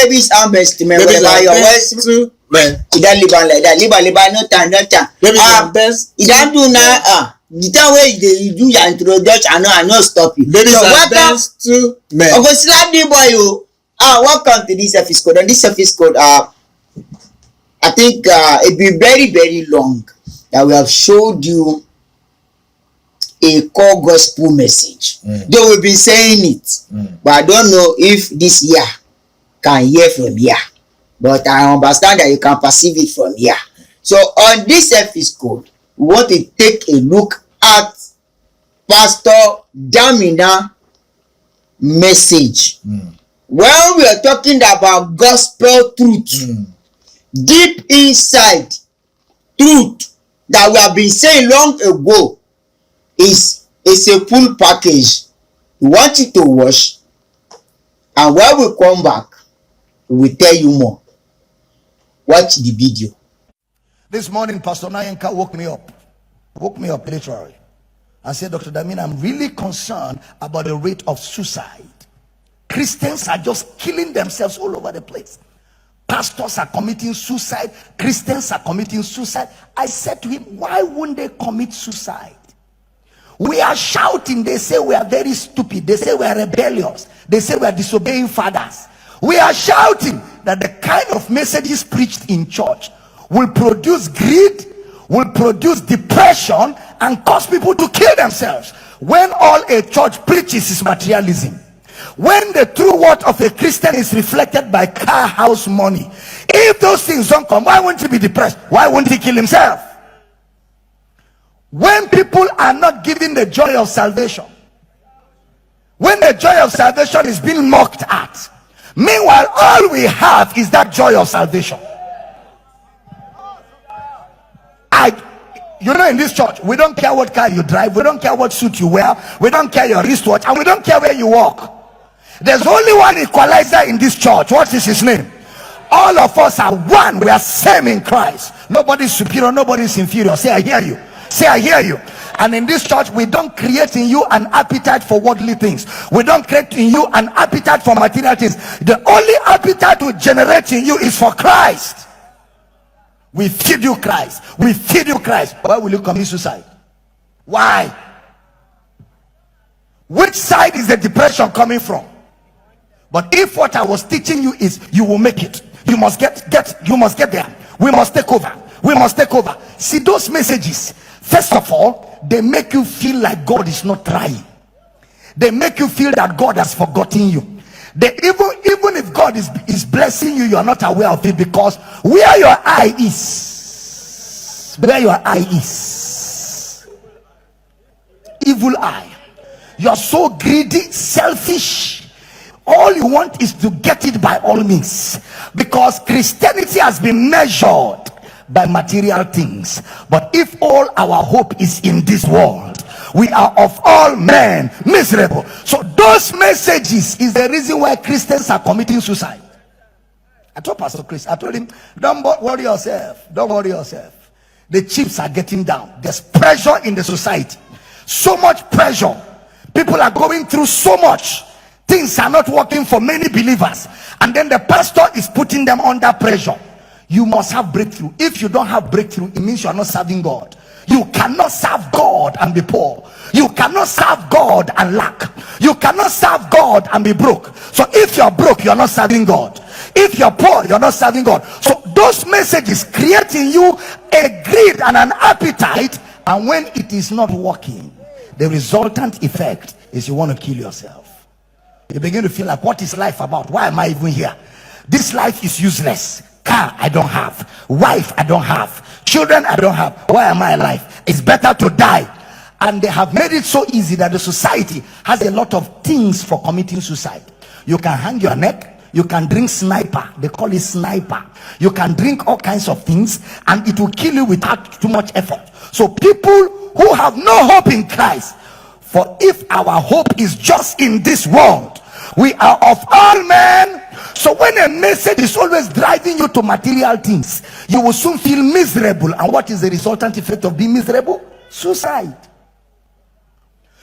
baby's best man. Babies are Your best too, man. You don't live on like that. Live no time. Babies are best. You don't do now. The time where you do your introduction, I know stop you. Babies are best too, man. I go slap the boy you. Welcome to this episode. And this episode, I think it be very, very long that we have showed you a core gospel message. Though we've been saying it, but I don't know if this year can hear from here. But I understand that you can perceive it from here. So on this episode, we want to take a look at Pastor Damina message. When we are talking about gospel truth, deep inside truth that we have been saying long ago is a full package. We want you to watch, and when we come back, we will tell you more. Watch the video. This morning, Pastor Nayenka woke me up literally, and said, Dr. Damina, I'm really concerned about the rate of suicide. Christians are just killing themselves all over the place. Pastors are committing suicide. Christians are committing suicide. I said to him, why wouldn't they commit suicide? We are shouting. They say we are very stupid. They say we are rebellious. They say we are disobeying fathers. We are shouting that the kind of messages preached in church will produce greed, will produce depression, and cause people to kill themselves. When all a church preaches is materialism, when the true word of a Christian is reflected by car, house, money, if those things don't come, why won't he be depressed? Why won't he kill himself? When people are not given the joy of salvation, when the joy of salvation is being mocked at, meanwhile all we have is that joy of salvation. You know, in this church, we don't care what car you drive, we don't care what suit you wear, we don't care your wristwatch, and we don't care where you walk. There's only one equalizer in this church. What is his name? All of us are one. We are same in Christ. Nobody is superior, nobody is inferior. Say I hear you. Say I hear you. And in this church, we don't create in you an appetite for worldly things. We don't create in you an appetite for material things. The only appetite we generate in you is for Christ. We feed you Christ. We feed you Christ. Why will you commit suicide? Why? Which side is the depression coming from? But if what I was teaching you is you will make it, you must get there. We must take over. We must take over. See, those messages, first of all, they make you feel like God is not trying. They make you feel that God has forgotten you. They even if God is blessing you, you are not aware of it, because where your eye is, evil eye. You are so greedy, selfish. All you want is to get it by all means, because Christianity has been measured by material things. But if all our hope is in this world, we are of all men miserable. So those messages is the reason why Christians are committing suicide. I told Pastor Chris, I told him, don't worry yourself. Don't worry yourself. The chips are getting down. There's pressure in the society. So much pressure. People are going through so much. Things are not working for many believers. And then the pastor is putting them under pressure. You must have breakthrough. If you don't have breakthrough, it means you are not serving God. You cannot serve God and be poor. You cannot serve God and lack. You cannot serve God and be broke. So if you're broke, you're not serving God. If you're poor, you're not serving God. So those messages create in you a greed and an appetite, and when it is not working, the resultant effect is you want to kill yourself. You begin to feel like, what is life about? Why am I even here? This life is useless. Car I don't have, wife I don't have, children I don't have. Why am I alive? It's better to die. And they have made it so easy that the society has a lot of things for committing suicide. You can hang your neck, you can drink sniper, they call it sniper. You can drink all kinds of things, and it will kill you without too much effort. So people who have no hope in Christ, for if our hope is just in this world, we are of all men. So when a message is always driving you to material things, you will soon feel miserable. And what is the resultant effect of being miserable? Suicide.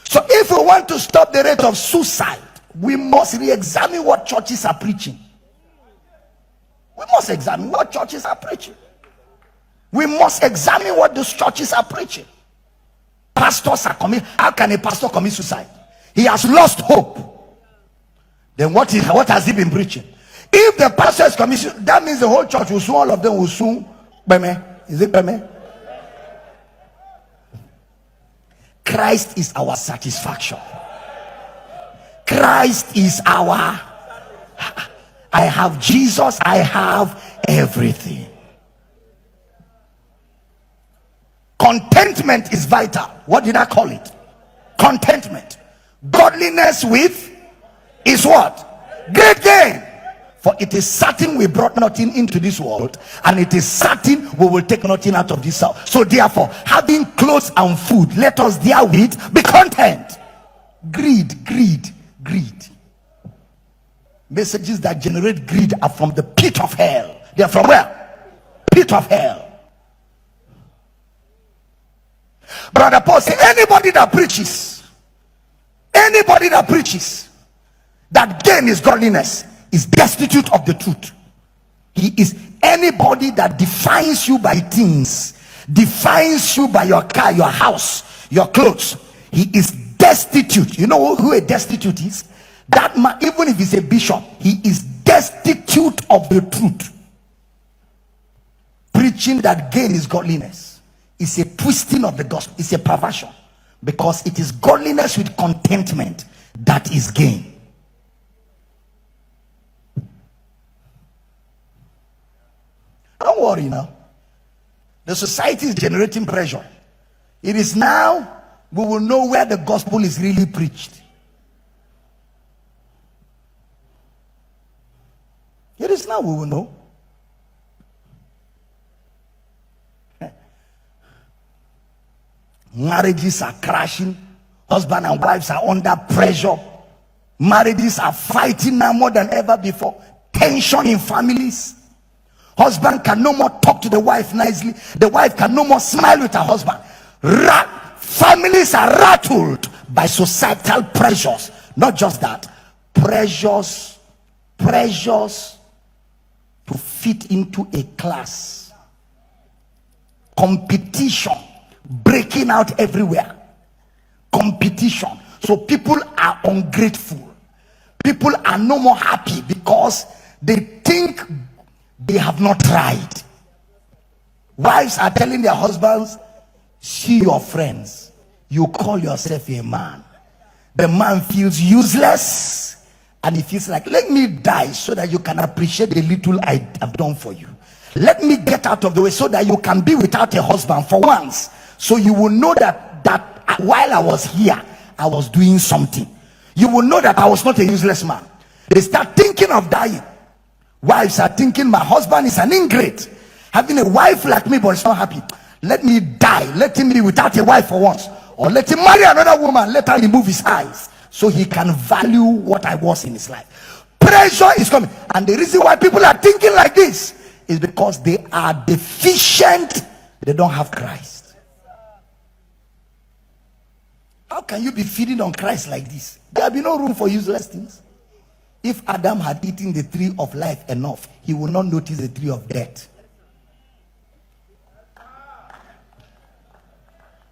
So if we want to stop the rate of suicide, we must re-examine what churches are preaching. must examine what churches are preaching. We must examine what those churches are preaching. Pastors are committing. How can a pastor commit suicide? He has lost hope. Then what has he been preaching? If the pastor is committing, that means the whole church will soon, all of them will soon. Is it Beme? Christ is our satisfaction. Christ is our. I have Jesus, I have everything. Contentment is vital. What did I call it? Contentment. Godliness with is what? Great gain. For it is certain we brought nothing into this world, and it is certain we will take nothing out of this house. So therefore, having clothes and food, let us therewith be content. Greed. Messages that generate greed are from the pit of hell. They are from where? Pit of hell. Brother Paul said, anybody that preaches that gain is godliness is destitute of the truth. He is anybody that defines you by things, defines you by your car, your house, your clothes. He is destitute. You know who a destitute is? That man, even if he's a bishop, he is destitute of the truth. Preaching that gain is godliness is a twisting of the gospel. It's a perversion, because it is godliness with contentment that is gain. Don't worry now. The society is generating pressure. It is now we will know where the gospel is really preached. It is now we will know. Marriages are crashing. Husband and wives are under pressure. Marriages are fighting now more than ever before. Tension in families. Husband can no more talk to the wife nicely. The wife can no more smile with her husband. Families are rattled by societal pressures. Not just that, pressures to fit into a class. Competition breaking out everywhere. Competition. So people are ungrateful. People are no more happy because they think they have not tried. Wives are telling their husbands, see your friends, you call yourself a man. The man feels useless, and he feels like, let me die so that you can appreciate the little I have done for you. Let me get out of the way so that you can be without a husband for once, so you will know that while I was here, I was doing something. You will know that I was not a useless man. They start thinking of dying. Wives are thinking, my husband is an ingrate, having a wife like me, but he's not happy. Let me die. Let him be without a wife for once, or let him marry another woman. Let her remove his eyes so he can value what I was in his life. Pressure is coming, and the reason why people are thinking like this is because they are deficient. They don't have Christ. How can you be feeding on Christ like this? There will be no room for useless things. If Adam had eaten the tree of life enough, he would not notice the tree of death.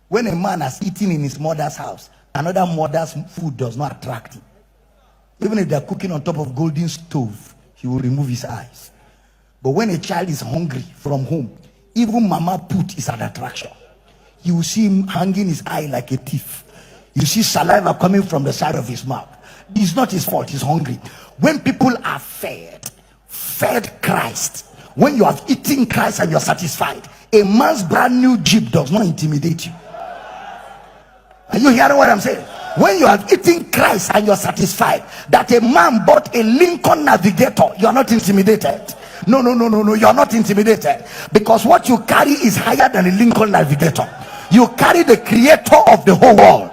When a man has eaten in his mother's house, another mother's food does not attract him. Even if they are cooking on top of golden stove, he will remove his eyes. But when a child is hungry from home, even mama put is an attraction. You will see him hanging his eye like a thief. You see saliva coming from the side of his mouth. It's not his fault, he's hungry. When people are fed Christ, when you have eaten Christ and you're satisfied, a man's brand new Jeep does not intimidate you. Are you hearing what I'm saying? When you have eaten Christ and you're satisfied, that a man bought a Lincoln Navigator, you're not intimidated. No, you're not intimidated, because what you carry is higher than a Lincoln Navigator. You carry the creator of the whole world.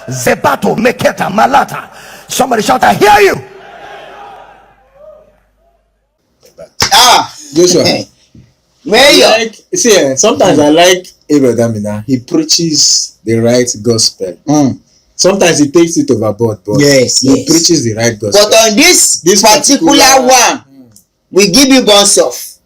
Zebato, Meketa, Malata. Somebody shout, I hear you. Joshua. Sometimes I like Abel Damina. He preaches the right gospel. Sometimes he takes it overboard, but he preaches the right gospel. But on this particular one, we give you bonds off.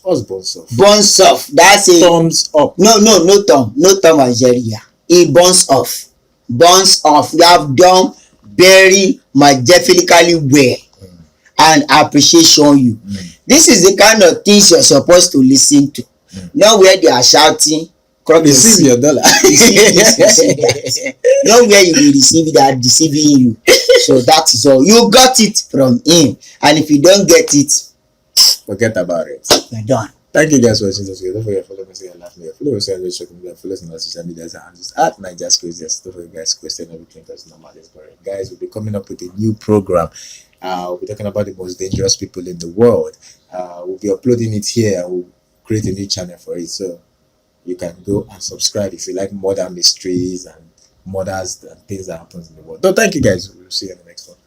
What's bones off? Burns off. That's a Thumbs up. no thumb. No thumb and jerry here. It burns off. Burns off. You have done very majestically well. And appreciation you. This is the kind of things you're supposed to listen to. Not where they are shouting. Receive your dollar. Receive that. Not where you will receive that deceiving you. So that is all. You got it from him. And if you don't get it, Forget about it. you're done. Thank you guys for watching this video. Don't forget to follow me, say laugh me. Follow us on social media, follow us on our social media, and just at Niger's Craziest. Don't forget, guys, question everything that's normal is correct. Guys, we'll be coming up with a new program. We'll be talking about the most dangerous people in the world. We'll be uploading it here, and we'll create a new channel for it. So you can go and subscribe if you like murder mysteries and murders and things that happens in the world. So thank you guys. We'll see you in the next one.